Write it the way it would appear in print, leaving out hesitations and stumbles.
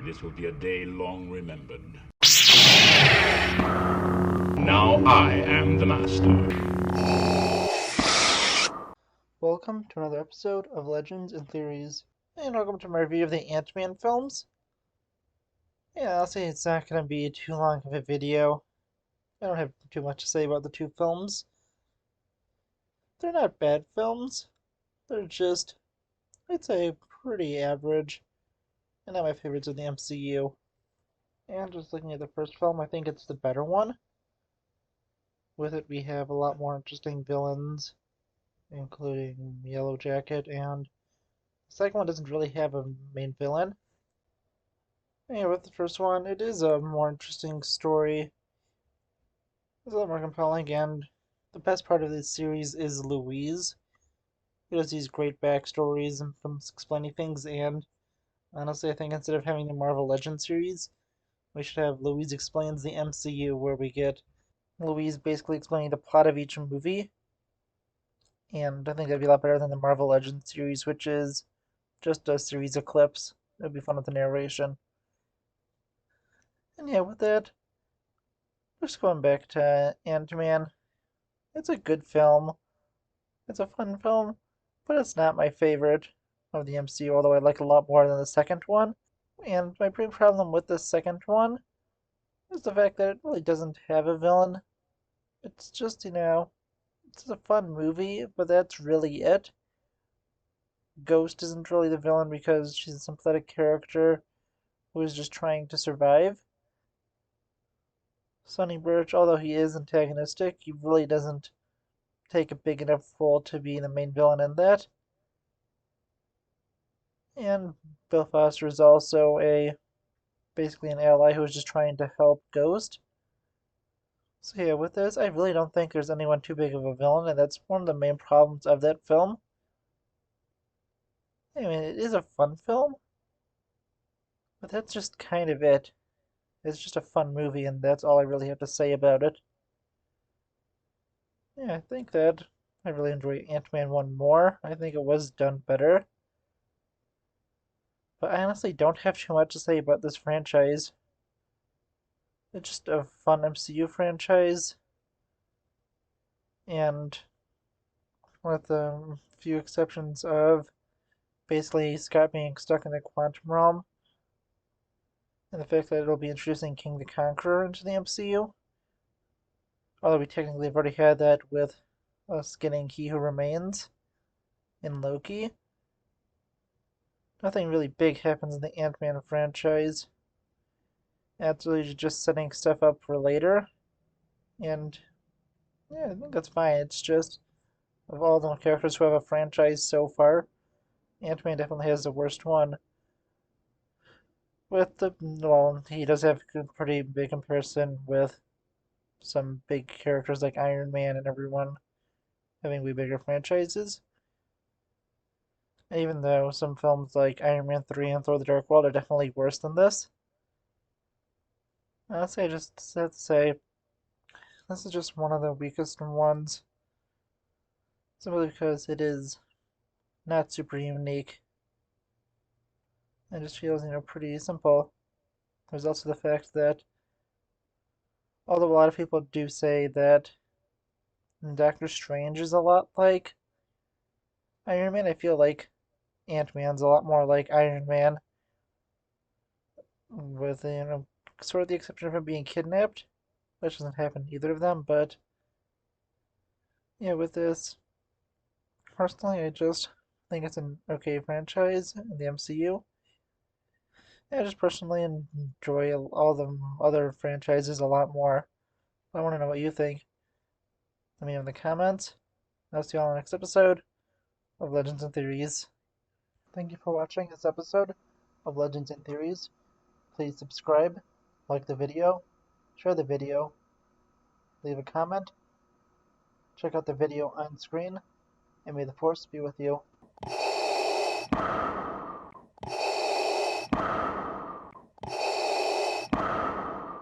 This will be a day long remembered. Now I am the master. Welcome to another episode of Legends and Theories, and welcome to my review of the Ant-Man films. Yeah, I'll say it's not going to be too long of a video. I don't have too much to say about the two films. They're not bad films. They're just, I'd say, pretty average, and not my favorites of the MCU. And just looking at the first film, I think it's the better one. With it, we have a lot more interesting villains, including Yellow Jacket, and the second one doesn't really have a main villain. Yeah, with the first one, it is a more interesting story. It's a lot more compelling, and the best part of this series is Louise. It has these great backstories and from explaining things, and honestly, I think instead of having the Marvel Legends series, we should have Louise Explains the MCU, where we get Louise basically explaining the plot of each movie. And I think that'd be a lot better than the Marvel Legends series, which is just a series of clips. It'd be fun with the narration. And yeah, with that, just going back to Ant-Man, it's a good film. It's a fun film, but it's not my favorite of the MCU, although I like it a lot more than the second one. And my big problem with the second one is the fact that it really doesn't have a villain. It's just, it's a fun movie, but that's really it. Ghost isn't really the villain because she's a sympathetic character who is just trying to survive. Sonny Birch, although he is antagonistic, he really doesn't take a big enough role to be the main villain in that. And Bill Foster is also basically an ally who is just trying to help Ghost. So yeah, with this, I really don't think there's anyone too big of a villain, and that's one of the main problems of that film. I mean, it is a fun film, but that's just kind of it. It's just a fun movie, and that's all I really have to say about it. Yeah, I think that I really enjoy Ant-Man 1 more. I think it was done better. But I honestly don't have too much to say about this franchise. It's just a fun MCU franchise, and with a few exceptions of basically Scott being stuck in the quantum realm, and the fact that it'll be introducing King the Conqueror into the MCU. Although we technically have already had that with us getting He Who Remains in Loki. Nothing really big happens in the Ant-Man franchise. It's really just setting stuff up for later. And yeah, I think that's fine. It's just, of all the characters who have a franchise so far, Ant-Man definitely has the worst one. Well, he does have a pretty big comparison with some big characters like Iron Man and everyone having way bigger franchises. Even though some films like Iron Man 3 and Thor the Dark World are definitely worse than this, honestly, I just have to say this is just one of the weakest ones. Simply because it is not super unique. It just feels, pretty simple. There's also the fact that, although a lot of people do say that Doctor Strange is a lot like Iron Man, I feel like Ant-Man's a lot more like Iron Man, with, sort of the exception of him being kidnapped, which doesn't happen to either of them, but yeah, with this, personally, I just think it's an okay franchise in the MCU. I just personally enjoy all the other franchises a lot more. I want to know what you think. Let me know in the comments. I'll see you all in the next episode of Legends and Theories. Thank you for watching this episode of Legends and Theories. Please subscribe, like the video, share the video, leave a comment, check out the video on screen, and may the Force be with you.